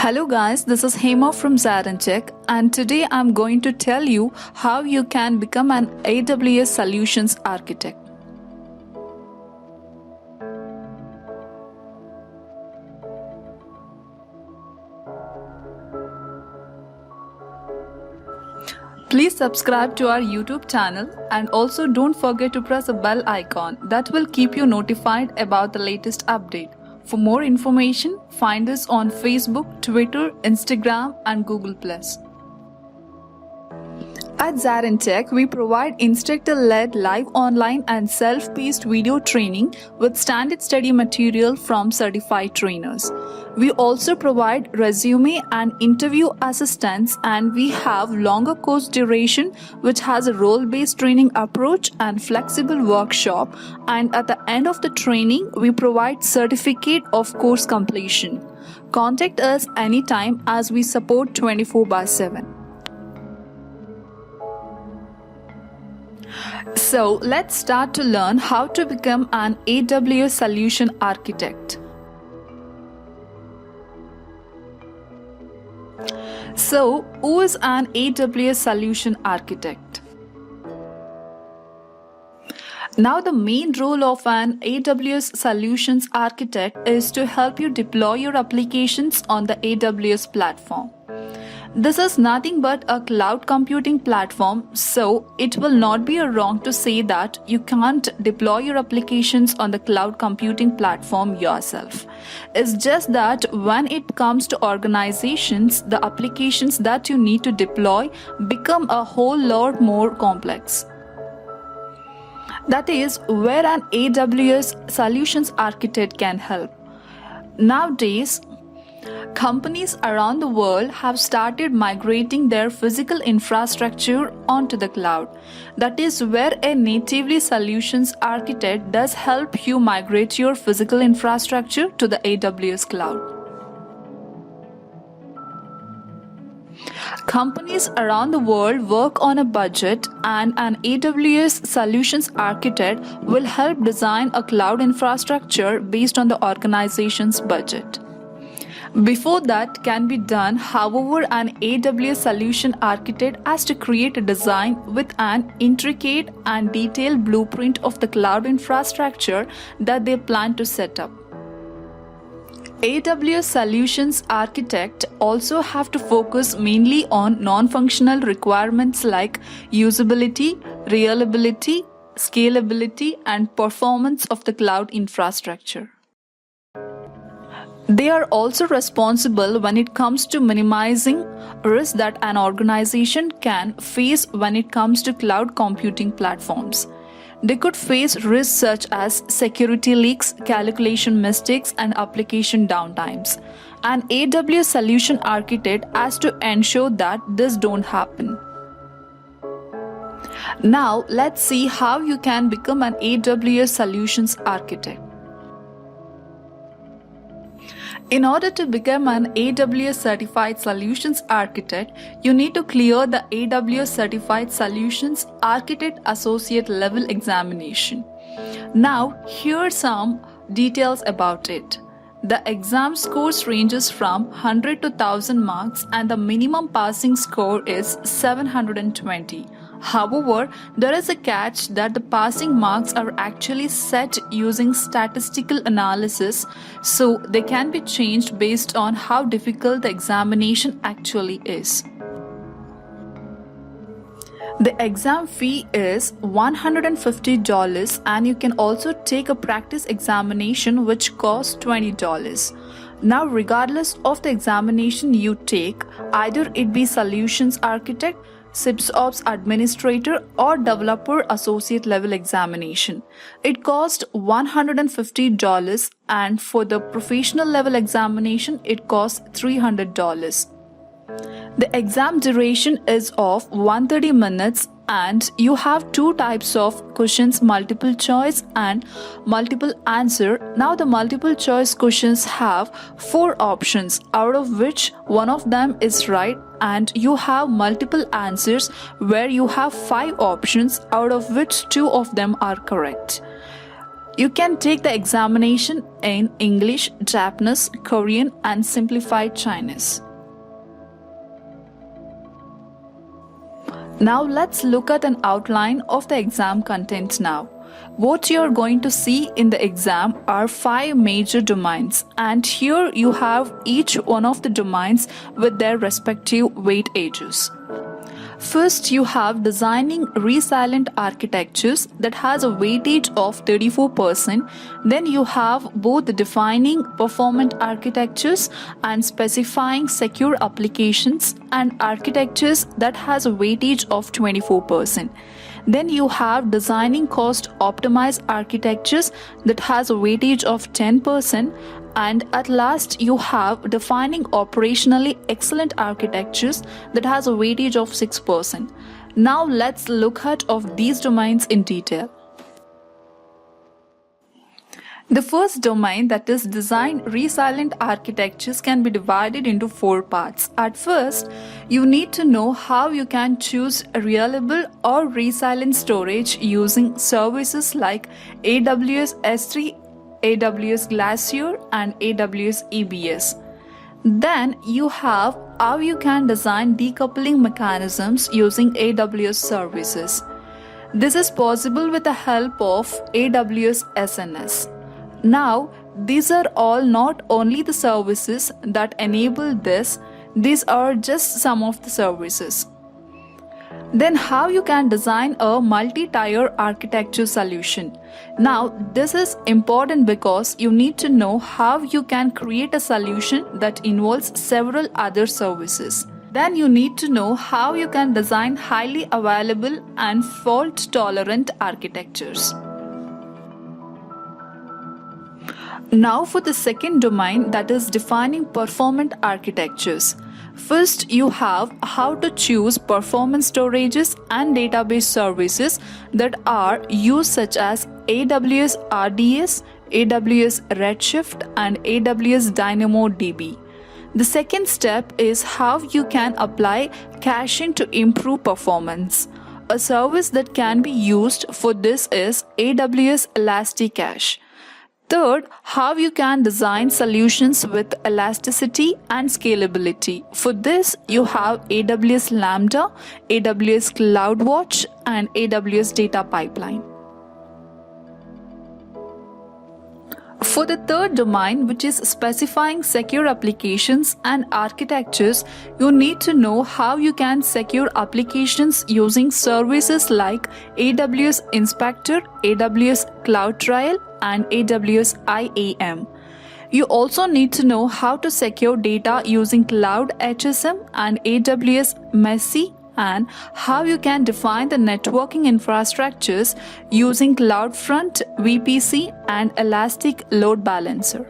Hello guys, this is Hema from ZaranTech, and today I'm going to tell you how you can become an AWS Solutions Architect. Please subscribe to our YouTube channel and also don't forget to press the bell icon that will keep you notified about the latest update. For more information, find us on Facebook, Twitter, Instagram, and Google+. At ZaranTech, we provide instructor-led live online and self-paced video training with standard study material from certified trainers. We also provide resume and interview assistance, and we have longer course duration which has a role-based training approach and flexible workshop, and at the end of the training, we provide certificate of course completion. Contact us anytime as we support 24/7. So let's start to learn how to become an AWS Solution Architect. So, who is an AWS Solution Architect? Now, the main role of an AWS Solutions Architect is to help you deploy your applications on the AWS platform. This is nothing but a cloud computing platform, so it will not be wrong to say that you can't deploy your applications on the cloud computing platform yourself. It's just that when it comes to organizations, the applications that you need to deploy become a whole lot more complex. That is where an AWS Solutions Architect can help. Nowadays, companies around the world have started migrating their physical infrastructure onto the cloud. That is where a natively solutions architect does help you migrate your physical infrastructure to the AWS cloud. Companies around the world work on a budget, and an AWS Solutions Architect will help design a cloud infrastructure based on the organization's budget. Before that can be done, however, an AWS Solution Architect has to create a design with an intricate and detailed blueprint of the cloud infrastructure that they plan to set up. AWS Solutions Architect also have to focus mainly on non-functional requirements like usability, reliability, scalability, and performance of the cloud infrastructure. They are also responsible when it comes to minimizing risks that an organization can face when it comes to cloud computing platforms. They could face risks such as security leaks, calculation mistakes, and application downtimes. An AWS Solution Architect has to ensure that this don't happen. Now, let's see how you can become an AWS Solutions Architect. In order to become an AWS Certified Solutions Architect, you need to clear the AWS Certified Solutions Architect Associate Level Examination. Now, here are some details about it. The exam scores ranges from 100 to 1000 marks, and the minimum passing score is 720. However, there is a catch that the passing marks are actually set using statistical analysis, so they can be changed based on how difficult the examination actually is. The exam fee is $150, and you can also take a practice examination which costs $20. Now, regardless of the examination you take, either it be Solutions Architect, SysOps Administrator, or Developer Associate Level Examination, it costs $150, and for the Professional Level Examination, it costs $300. The exam duration is of 130 minutes, and you have two types of questions, multiple choice and multiple answer. Now, the multiple choice questions have 4 options, out of which one of them is right, and you have multiple answers where you have 5 options, out of which 2 of them are correct. You can take the examination in English, Japanese, Korean, and simplified Chinese. Now let's look at an outline of the exam content now. What you are going to see in the exam are 5 major domains, and here you have each one of the domains with their respective weightages. First, you have designing resilient architectures that has a weightage of 34%. Then you have both defining performant architectures and specifying secure applications and architectures that has a weightage of 24%. Then you have designing cost optimized architectures that has a weightage of 10%. And at last you have defining operationally excellent architectures that has a weightage of 6%. Now let's look at of these domains in detail. The first domain, that is design resilient architectures, can be divided into 4 parts. At first, you need to know how you can choose reliable or resilient storage using services like AWS S3, AWS Glacier, and AWS EBS. Then you have how you can design decoupling mechanisms using AWS services. This is possible with the help of AWS SNS. Now, these are all not only the services that enable this, these are just some of the services. Then how you can design a multi-tier architecture solution. Now this is important because you need to know how you can create a solution that involves several other services. Then you need to know how you can design highly available and fault-tolerant architectures. Now for the second domain, that is defining performant architectures. First, you have how to choose performance storages and database services that are used, such as AWS RDS, AWS Redshift, and AWS DynamoDB. The second step is how you can apply caching to improve performance. A service that can be used for this is AWS Elasticache. Third, how you can design solutions with elasticity and scalability. For this, you have AWS Lambda, AWS CloudWatch, and AWS Data Pipeline. For the third domain, which is specifying secure applications and architectures, you need to know how you can secure applications using services like AWS Inspector, AWS CloudTrail, and AWS IAM. You also need to know how to secure data using Cloud HSM and AWS Messi, and how you can define the networking infrastructures using CloudFront, VPC, and Elastic Load Balancer.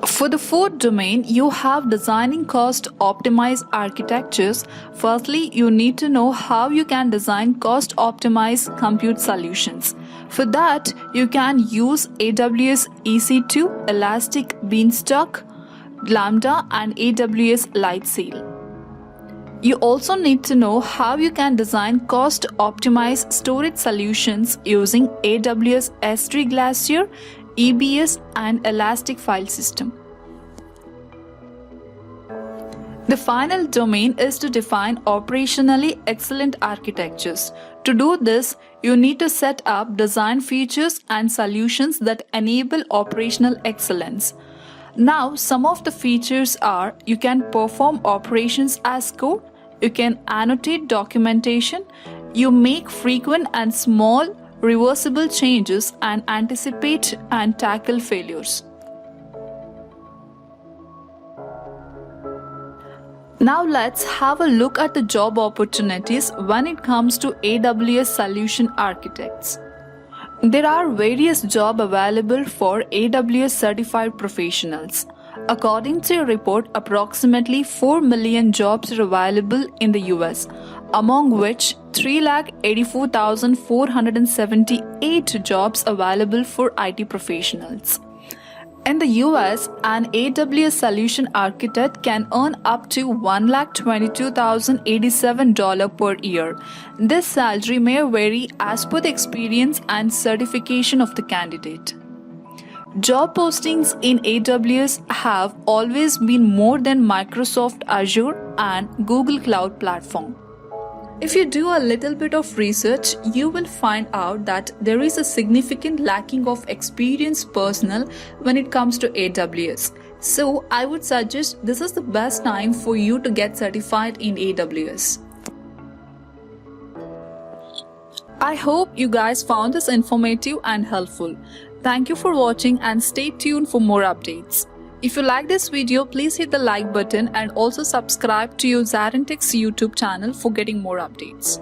For the fourth domain, you have designing cost optimized architectures. Firstly, you need to know how you can design cost optimized compute solutions. For that, you can use AWS EC2, Elastic Beanstalk, Lambda, and AWS Lightsail. You also need to know how you can design cost optimized storage solutions using AWS S3 Glacier, EBS, and Elastic File System. The final domain is to define operationally excellent architectures. To do this, you need to set up design features and solutions that enable operational excellence. Now, some of the features are: you can perform operations as code, you can annotate documentation, you make frequent and small reversible changes, and anticipate and tackle failures. Now let's have a look at the job opportunities when it comes to AWS solution architects. There are various jobs available for AWS certified professionals. According to a report, approximately 4 million jobs are available in the US, among which 384,478 jobs available for IT professionals. In the US, an AWS solution architect can earn up to $122,087 per year. This salary may vary as per the experience and certification of the candidate. Job postings in AWS have always been more than Microsoft Azure and Google Cloud Platform. If you do a little bit of research, you will find out that there is a significant lacking of experienced personnel when it comes to AWS. So I would suggest this is the best time for you to get certified in AWS. I hope you guys found this informative and helpful. Thank you for watching and stay tuned for more updates. If you like this video, please hit the like button and also subscribe to your ZaranTech's YouTube channel for getting more updates.